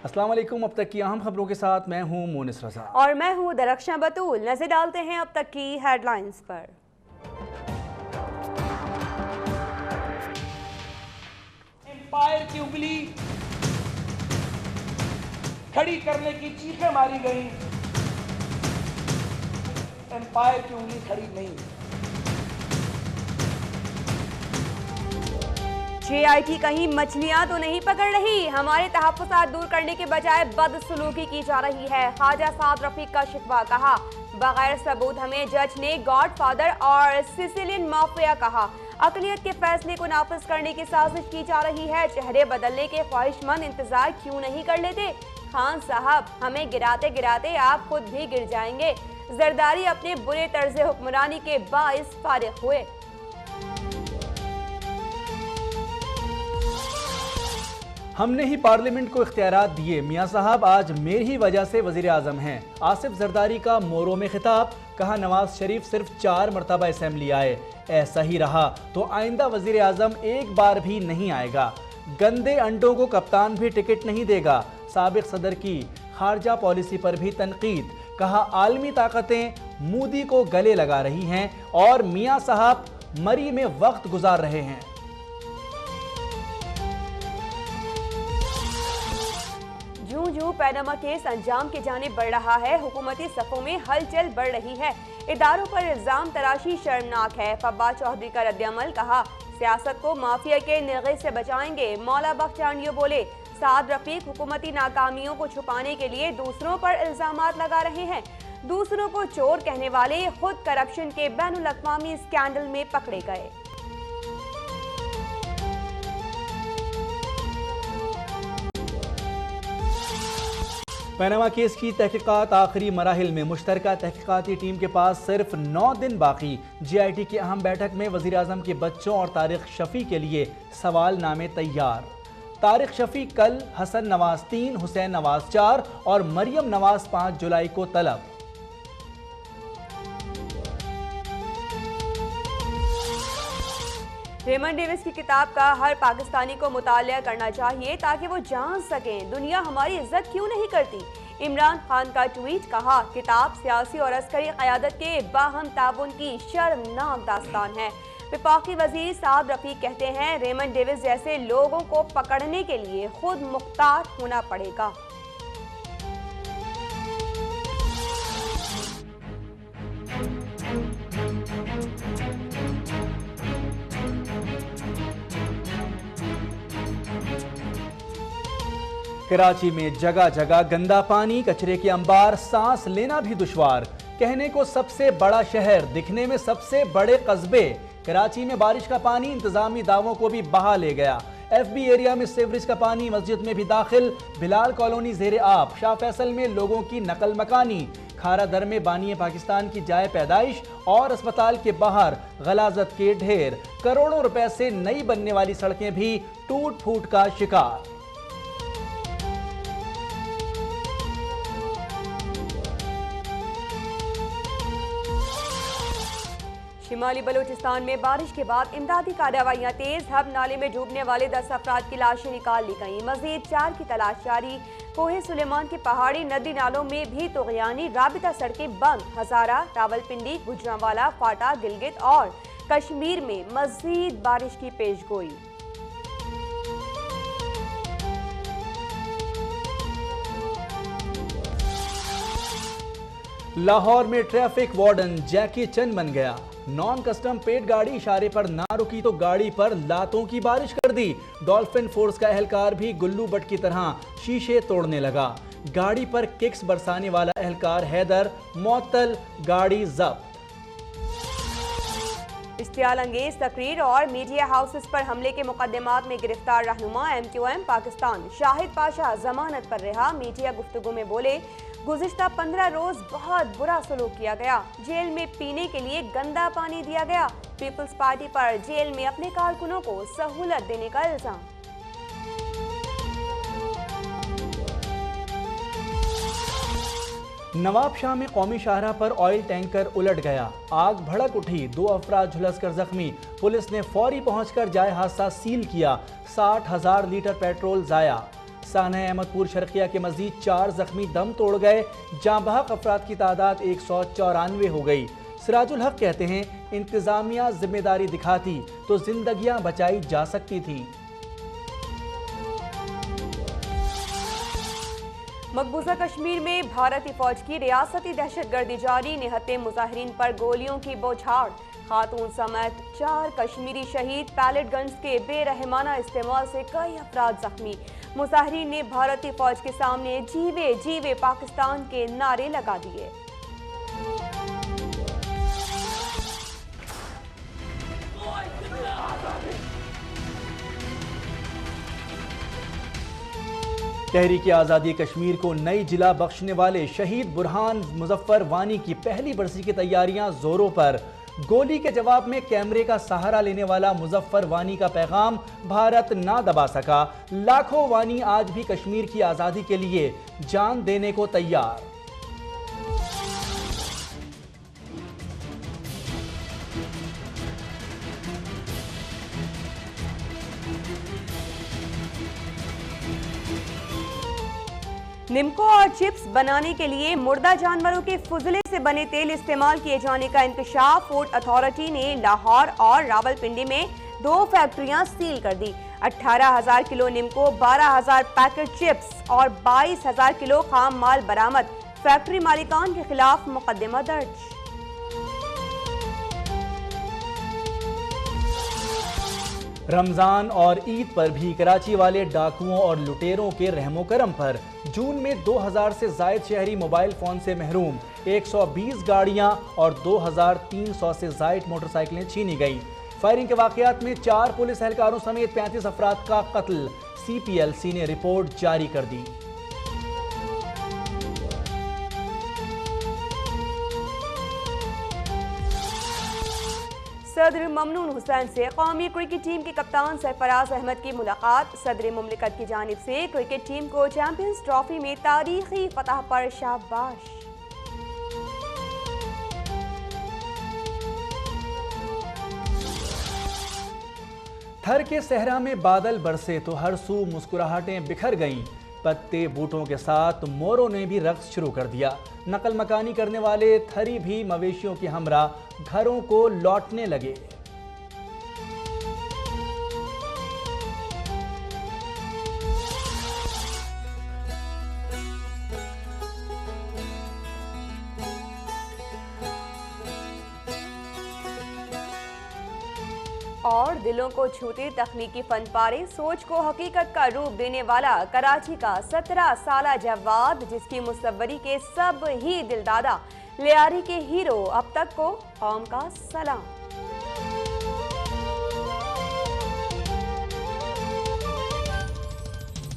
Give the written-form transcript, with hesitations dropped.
अस्सलाम वालेकुम। अब तक की अहम खबरों के साथ मैं हूं मोनिस रजा और मैं हूं दरख्शां बतूल। नजर डालते हैं अब तक की हेडलाइंस पर। एम्पायर की उंगली खड़ी करने की चीखें मारी गई। एम्पायर की उंगली खड़ी नहीं। JIT कहीं मछलियां तो नहीं पकड़ रही, हमारे तहफ्फुज़ात दूर करने के बजाय बदसलूकी की जा रही है। ख्वाजा साद रफीक का शिकवा, कहा बगैर सबूत हमें जज ने गॉडफादर और सिसिलियन माफिया कहा। अक़लियत के फैसले को नाफिज करने की साजिश की जा रही है। चेहरे बदलने के ख्वाहिशमंद इंतजार क्यों नहीं कर लेते? खान साहब, हमें गिराते गिराते आप खुद भी गिर जाएंगे। जरदारी अपने बुरे तर्ज हुक्मरानी के बाइस फारिग हुए। हमने ही पार्लियामेंट को इख्तियारात दिए, मियां साहब आज मेरी ही वजह से वजीर आजम हैं। आसिफ जरदारी का मोरो में खिताब, कहा नवाज शरीफ सिर्फ 4 मरतबा असेंबली आए, ऐसा ही रहा तो आइंदा वजीर आजम एक बार भी नहीं आएगा। गंदे अंडों को कप्तान भी टिकट नहीं देगा। साबिक सदर की खारजा पॉलिसी पर भी तनकीद, कहा आलमी ताकतें मोदी को गले लगा रही हैं और मियां साहब मरी में वक्त गुजार रहे हैं। जूं पैनामा केस अंजाम की जानिब बढ़ रहा है, हुकूमती सफ़ों में हलचल बढ़ रही है। इदारों पर इल्जाम तराशी शर्मनाक है। फवाद चौधरी का रद्द-ए-अमल, कहा सियासत को माफिया के निर्गे से बचाएंगे। मौला बख्शानियो बोले साद रफीक हुकूमती नाकामियों को छुपाने के लिए दूसरों पर इल्जामात लगा रहे हैं। दूसरों को चोर कहने वाले खुद करप्शन के बैनुल-अक़वामी स्कैंडल में पकड़े गए। पैनामा केस की तहकीकात आखिरी मराहिल में, मुश्तरका तहकीकाती टीम के पास सिर्फ 9 दिन बाकी। JIT की अहम बैठक में वज़ीर आज़म के बच्चों और तारिक शफी के लिए सवाल नामे तैयार। तारिक शफी कल, हसन नवाज 3, हुसैन नवाज 4 और मरियम नवाज 5 जुलाई को तलब। रेमंड डेविस की किताब का हर पाकिस्तानी को मुतालिया करना चाहिए ताकि वो जान सकें दुनिया हमारी इज्जत क्यों नहीं करती। इमरान खान का ट्वीट, कहा किताब सियासी और अस्करी क़यादत के बाहम ताउन की शर्मनाक दास्तान है। वफाकी वजीर साद रफीक कहते हैं रेमंड डेविस जैसे लोगों को पकड़ने के लिए खुद मुख्तार होना पड़ेगा। कराची में जगह जगह गंदा पानी, कचरे के अंबार, सांस लेना भी दुश्वार। कहने को सबसे बड़ा शहर, दिखने में सबसे बड़े कस्बे। कराची में बारिश का पानी इंतजामी दावों को भी बहा ले गया। FB एरिया में सीवरेज का पानी मस्जिद में भी दाखिल। बिलाल कॉलोनी जेर आब। शाह फैसल में लोगों की नकल मकानी। खारा दर में बानी पाकिस्तान की जाए पैदाइश और अस्पताल के बाहर गलाजत के ढेर। करोड़ों रुपए से नई बनने वाली सड़कें भी टूट फूट का शिकार। शिमाली बलूचिस्तान में बारिश के बाद इमदादी कार्रवाइयां तेज। हब नाले में डूबने वाले 10 अफराद की लाशें निकाल ली गईं। मजीद 4 की तलाश जारी। कोहे सुलेमान के पहाड़ी नदी नालों में भी तुग़यानी, राबिता सड़कें बंद। हजारा, रावलपिंडी, गुजरांवाला, फाटा, गिलगित और कश्मीर में मजीद बारिश की पेशगोई। लाहौर में ट्रैफिक वार्डन जैकी चन बन गया। नॉन कस्टम पेड गाड़ी इशारे पर ना रुकी तो गाड़ी पर लातों की बारिश कर दी। डॉल्फिन फोर्स का एहलकार भी गुल्लू बट की तरह शीशे तोड़ने लगा। गाड़ी पर किक्स बरसाने वाला एहलकार हैदर मुअत्तल, गाड़ी जब्त। इश्तियाल अंगेज तकरीर और मीडिया हाउसेस पर हमले के मुकदमात में गिरफ्तार रहनुमा MQM पाकिस्तान शाहिद पाशा जमानत पर रिहा। मीडिया गुफ्तगू में बोले गुज़िश्ता 15 रोज बहुत बुरा सलूक किया गया। जेल में पीने के लिए गंदा पानी दिया गया। पीपल्स पार्टी पर जेल में अपने कारकुनों को सहूलत देने का इल्जाम। नवाबशाह में कौमी शाहराह पर ऑयल टैंकर उलट गया। आग भड़क उठी, 2 अफराद झुलसकर जख्मी। पुलिस ने फौरी पहुंचकर जाए हादसा सील किया। 60,000 लीटर पेट्रोल जाया। साना अहमदपुर शर्किया के मजीद 4 जख्मी दम तोड़ गए। जाँ बहक अफराद की तादाद 194 हो गई। सिराजुल हक कहते हैं, इंतजामिया जिम्मेदारी दिखाती तो जिंदगियां बचाई जा सकती थी। मकबूजा कश्मीर में भारतीय फौज की रियासती दहशतगर्दी जारी, निहत्ते मुजाहिरीन पर गोलियों की बौछार। खातून समेत 4 कश्मीरी शहीद, पैलेट गन्स के बेरहमाना इस्तेमाल से कई अफराद जख्मी। मुजाहिरीन ने भारतीय फौज के सामने जीवे जीवे पाकिस्तान के नारे लगा दिए। तहरीक आज़ादी कश्मीर को नई जिला बख्शने वाले शहीद बुरहान मुजफ्फर वानी की पहली बरसी की तैयारियां जोरों पर। गोली के जवाब में कैमरे का सहारा लेने वाला मुजफ्फर वानी का पैगाम भारत ना दबा सका। लाखों वानी आज भी कश्मीर की आज़ादी के लिए जान देने को तैयार। निम्को और चिप्स बनाने के लिए मुर्दा जानवरों के फुजले से बने तेल इस्तेमाल किए जाने का इंकशाफ। फूड अथॉरिटी ने लाहौर और रावलपिंडी में 2 फैक्ट्रियां सील कर दी। 18,000 किलो निम्को, 12,000 पैकेट चिप्स और 22,000 किलो खाम माल बरामद। फैक्ट्री मालिकान के खिलाफ मुकदमा दर्ज। रमजान और ईद पर भी कराची वाले डाकुओं और लुटेरों के रहमो करम पर जून में 2000 से जायद शहरी मोबाइल फोन से महरूम। 120 गाड़ियां और 2300 से जायद मोटरसाइकिलें छीनी गईं। फायरिंग के वाकयात में 4 पुलिस एहलकारों समेत 35 अफराद का कत्ल। CPLC ने रिपोर्ट जारी कर दी। सदर ममनून हुसैन से कौमी क्रिकेट टीम के कप्तान सरफराज अहमद की मुलाकात। सदर मुमलिकत की जानिब से क्रिकेट टीम को चैंपियंस ट्रॉफी में तारीखी फतह पर शाबाश। थर के सहरा में बादल बरसे तो हर सू मुस्कुराहटें बिखर गईं। पत्ते बूटों के साथ मोरों ने भी रक्स शुरू कर दिया। नकल मकानी करने वाले थरी भी मवेशियों की हमरा घरों को लौटने लगे। और दिलों को छूते तकनीकी फन पारे, सोच को हकीकत का रूप देने वाला कराची का 17 साला जवाद, जिसकी मुसव्वरी के सब ही दिलदादा लियारी के हीरो अब तक को कौम का सलाम।